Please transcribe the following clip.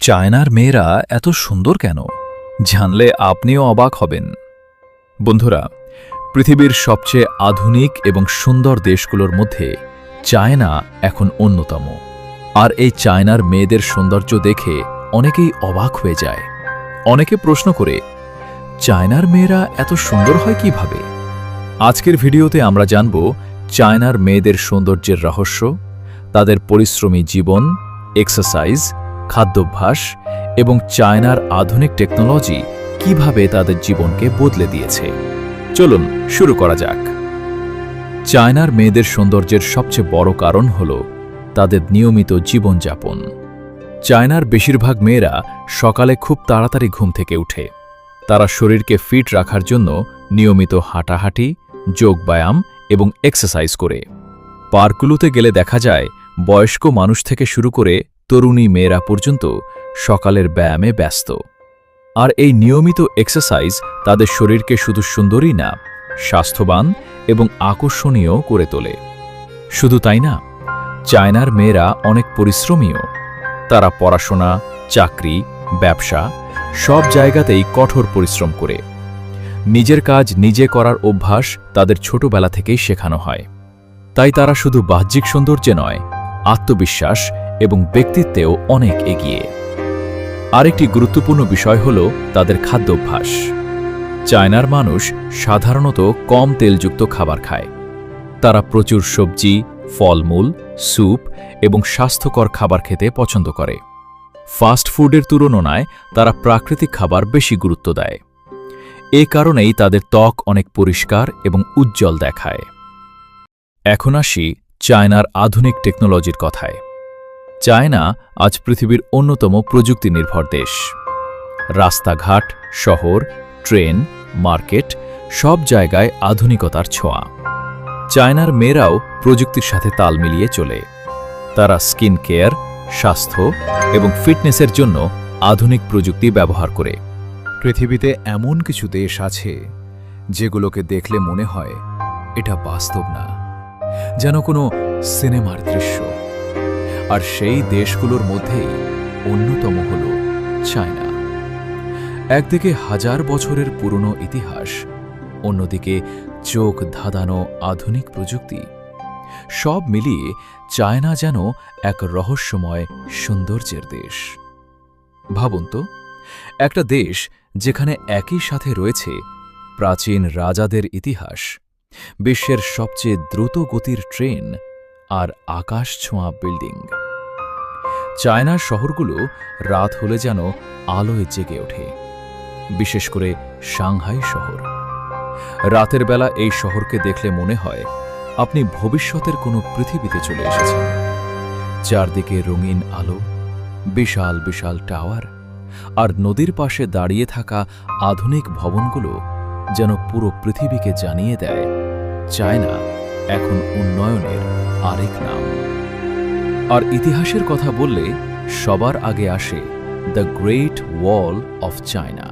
চায়নার মেয়েরা এত সুন্দর কেন? জানলে আপনিও অবাক হবেন। বন্ধুরা, পৃথিবীর সবচেয়ে আধুনিক এবং সুন্দর দেশগুলোর মধ্যে চায়না এখন অন্যতম। আর এই চায়নার মেয়েদের সৌন্দর্য দেখে অনেকেই অবাক হয়ে যায়। অনেকে প্রশ্ন করে, চায়নার মেয়েরা এত সুন্দর হয় কিভাবে? আজকের ভিডিওতে আমরা জানব চায়নার মেয়েদের সৌন্দর্যের রহস্য, তাদের পরিশ্রমী জীবন, এক্সারসাইজ, খাদ্যাভ্যাস এবং চায়নার আধুনিক টেকনোলজি কিভাবে তাদের জীবনকে বদলে দিয়েছে। চলুন শুরু করা যাক। চায়নার মেয়েদের সৌন্দর্যের সবচেয়ে বড় কারণ হল তাদের নিয়মিত জীবনযাপন। চায়নার বেশিরভাগ মেয়েরা সকালে খুব তাড়াতাড়ি ঘুম থেকে উঠে। তারা শরীরকে ফিট রাখার জন্য নিয়মিত হাঁটাহাঁটি, যোগব্যায়াম এবং এক্সারসাইজ করে। পার্কগুলোতে গেলে দেখা যায় বয়স্ক মানুষ থেকে শুরু করে তরুণী মেয়েরা পর্যন্ত সকালের ব্যায়ামে ব্যস্ত। আর এই নিয়মিত এক্সারসাইজ তাদের শরীরকে শুধু সুন্দরই না, স্বাস্থ্যবান এবং আকর্ষণীয় করে তোলে। শুধু তাই না, চায়নার মেয়েরা অনেক পরিশ্রমীও। তারা পড়াশোনা, চাকরি, ব্যবসা সব জায়গাতেই কঠোর পরিশ্রম করে। নিজের কাজ নিজে করার অভ্যাস তাদের ছোটবেলা থেকেই শেখানো হয়। তাই তারা শুধু বাহ্যিক সৌন্দর্যে নয়, আত্মবিশ্বাস এবং ব্যক্তিত্বেও অনেক এগিয়ে। আরেকটি গুরুত্বপূর্ণ বিষয় হল তাদের খাদ্যাভ্যাস। চায়নার মানুষ সাধারণত কম তেলযুক্ত খাবার খায়। তারা প্রচুর সবজি, ফলমূল, স্যুপ এবং স্বাস্থ্যকর খাবার খেতে পছন্দ করে। ফাস্ট ফুডের তুলনায় তারা প্রাকৃতিক খাবার বেশি গুরুত্ব দেয়। এ কারণেই তাদের ত্বক অনেক পরিষ্কার এবং উজ্জ্বল দেখায়। এখন আসি চায়নার আধুনিক টেকনোলজির কথায়। চায়না আজ পৃথিবীর অন্যতম প্রযুক্তি নির্ভর দেশ। রাস্তাঘাট, শহর, ট্রেন, মার্কেট সব জায়গায় আধুনিকতার ছোঁয়া। চায়নার মেয়েরাও প্রযুক্তির সাথে তাল মিলিয়ে চলে। তারা স্কিন কেয়ার, স্বাস্থ্য এবং ফিটনেসের জন্য আধুনিক প্রযুক্তি ব্যবহার করে। পৃথিবীতে এমন কিছু দেশ আছে যেগুলোকে দেখলে মনে হয় এটা বাস্তব না, যেন কোনো সিনেমার দৃশ্য। আর সেই দেশগুলোর মধ্যেই অন্যতম হল চায়না। একদিকে হাজার বছরের পুরনো ইতিহাস, অন্যদিকে চোখ ধাঁধানো আধুনিক প্রযুক্তি। সব মিলিয়ে চায়না যেন এক রহস্যময় সৌন্দর্যের দেশ। ভাবুন তো, একটা দেশ যেখানে একই সাথে রয়েছে প্রাচীন রাজাদের ইতিহাস, বিশ্বের সবচেয়ে দ্রুত গতির ট্রেন আর আকাশ ছোঁয়া বিল্ডিং। চায়নার শহরগুলো রাত হলে যেন আলোয় জেগে ওঠে, বিশেষ করে সাংহাই শহর। রাতের বেলা এই শহরকে দেখলে মনে হয় আপনি ভবিষ্যতের কোনো পৃথিবীতে চলে এসেছেন। চারদিকে রঙিন আলো, বিশাল বিশাল টাওয়ার আর নদীর পাশে দাঁড়িয়ে থাকা আধুনিক ভবনগুলো যেন পুরো পৃথিবীকে জানিয়ে দেয় চায়না এখন উন্নয়নের আরেক নাম। আর ইতিহাসের কথা বললে সবার আগে আসে the great wall of China.